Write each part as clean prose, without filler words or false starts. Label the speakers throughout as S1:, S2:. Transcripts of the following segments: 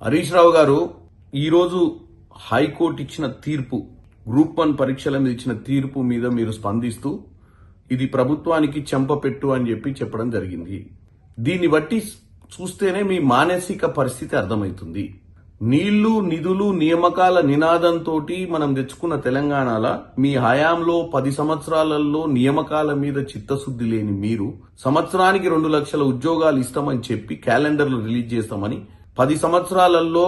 S1: హరీష్ రావు గారు ఈరోజు హైకోర్టు ఇచ్చిన తీర్పు గ్రూప్ 1 పరీక్షల మీద ఇచ్చిన తీర్పు మీద మీరు స్పందిస్తూ ఇది ప్రభుత్వానికి చెంపపెట్టు అని చెప్పడం జరిగింది. దీన్ని బట్టి చూస్తేనే మీ మానసిక పరిస్థితి అర్థమవుతుంది. నీళ్లు నిధులు నియామకాల నినాదంతో మనం తెచ్చుకున్న తెలంగాణలో మీ హయాంలో 10 సంవత్సరాలలో నియామకాల మీద చిత్తశుద్ధి లేని మీరు సంవత్సరానికి 2 లక్షల ఉద్యోగాలు ఇస్తామని చెప్పి క్యాలెండర్లు రిలీజ్ చేస్తామని 10 సంవత్సరాలలో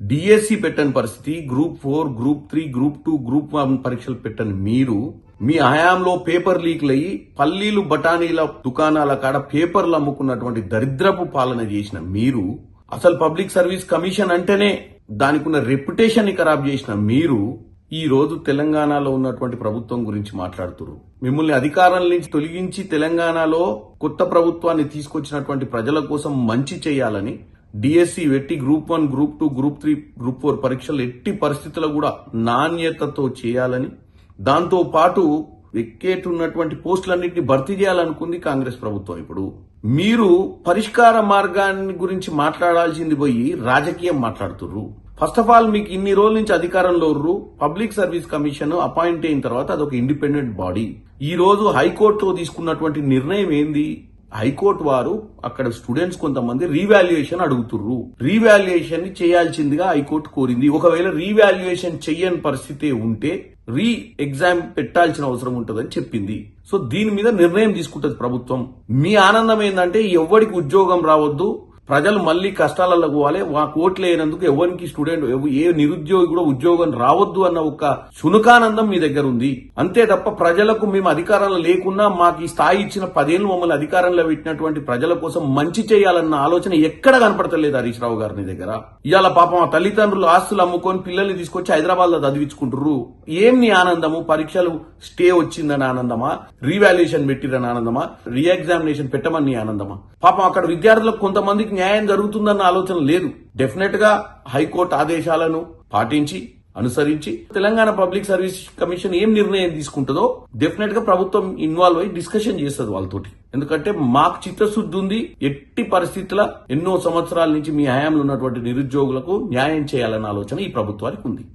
S1: డిఎస్సి పెట్టని పరిస్థితి, గ్రూప్ 4, గ్రూప్ 3, గ్రూప్ 2, గ్రూప్ 1 పరీక్షలు పెట్టని మీరు మీ హయాంలో పేపర్ లీక్లు అయ్యి పల్లీలు బఠానీల దుకాణాల కాడ పేపర్లు అమ్ముకున్నటువంటి దరిద్రపు పాలన చేసిన మీరు, అసలు పబ్లిక్ సర్వీస్ కమిషన్ అంటేనే దానికి ఉన్న రెప్యుటేషన్ ని ఖరాబ్ చేసిన మీరు ఈ రోజు తెలంగాణలో ఉన్నటువంటి ప్రభుత్వం గురించి మాట్లాడుతున్నారు. మిమ్మల్ని అధికారం నుంచి తొలగించి తెలంగాణలో కొత్త ప్రభుత్వాన్ని తీసుకొచ్చినటువంటి ప్రజల కోసం మంచి చేయాలని డిఎస్సి పెట్టి గ్రూప్ 1, గ్రూప్ 2, గ్రూప్ 3, గ్రూప్ 4 పరీక్షలు ఎట్టి పరిస్థితుల్లో కూడా నాణ్యతతో చేయాలని, దాంతో పాటు ఎక్కేటున్నటువంటి పోస్టులన్నింటినీ భర్తీ చేయాలనుకుంది కాంగ్రెస్ ప్రభుత్వం. ఇప్పుడు మీరు పరిష్కార మార్గాన్ని గురించి మాట్లాడాల్సింది పోయి రాజకీయం మాట్లాడుతుర్రు. ఫస్ట్ ఆఫ్ ఆల్ మీకు ఇన్ని రోజుల నుంచి అధికారంలో ఉర్రు. పబ్లిక్ సర్వీస్ కమిషన్ అపాయింట్ అయిన తర్వాత అదొక ఇండిపెండెంట్ బాడీ. ఈ రోజు హైకోర్టులో తీసుకున్నటువంటి నిర్ణయం ఏంది? హైకోర్టు వారు అక్కడ స్టూడెంట్స్ కొంతమంది రీవాల్యుయేషన్ అడుగుతుర్రు. రీవాల్యుయేషన్ ని చేయాల్సిందిగా హైకోర్టు కోరింది. ఒకవేళ రీవాల్యుయేషన్ చెయ్యని పరిస్థితి ఉంటే రీ ఎగ్జామ్ పెట్టాల్సిన అవసరం ఉంటుందని చెప్పింది. సో దీని మీద నిర్ణయం తీసుకుంటది ప్రభుత్వం. మీ ఆనందం ఏంటంటే ఎవరికి ఉద్యోగం రావద్దు, ప్రజలు మళ్లీ కష్టాలలో పోవాలి, ఓట్లు వేయనందుకు ఎవరికి స్టూడెంట్ ఏ నిరుద్యోగి కూడా ఉద్యోగం రావద్దు అన్న ఒక శునకానందం మీ దగ్గర ఉంది. అంతే తప్ప ప్రజలకు మేము అధికారంలో లేకున్నా మాకు ఈ స్థాయి ఇచ్చిన 10 ఏళ్లు మమ్మల్ని అధికారంలో పెట్టినటువంటి ప్రజల కోసం మంచి చేయాలన్న ఆలోచన ఎక్కడ కనపడతలేదు హరీష్ రావు గారి దగ్గర. ఇవాళ పాపం ఆ తల్లిదండ్రులు ఆస్తులు అమ్ముకొని పిల్లల్ని తీసుకొచ్చి హైదరాబాద్ లో చదివించుకుంటారు. ఏం నీ ఆనందము? పరీక్షలు స్టే వచ్చిందని ఆనందమా? రీవాల్యుయేషన్ పెట్టిరని ఆనందమా? రీ ఎగ్జామినేషన్ పెట్టమని ఆనందమా? పాపం అక్కడ విద్యార్థులకు కొంతమందికి న్యాయం జరుగుతుందన్న ఆలోచన లేదు. డెఫినెట్ గా హైకోర్టు ఆదేశాలను పాటించి అనుసరించి తెలంగాణ పబ్లిక్ సర్వీస్ కమిషన్ ఏం నిర్ణయం తీసుకుంటుందో డెఫినెట్ గా ప్రభుత్వం ఇన్వాల్వ్ అయ్యి డిస్కషన్ చేస్తుంది వాళ్ళతోటి. ఎందుకంటే మాకు చిత్తశుద్ధి ఉంది. ఎట్టి పరిస్థితుల ఎన్నో సంవత్సరాల నుంచి మీ హయాంలో ఉన్నటువంటి నిరుద్యోగులకు న్యాయం చేయాలన్న ఆలోచన ఈ ప్రభుత్వానికి ఉంది.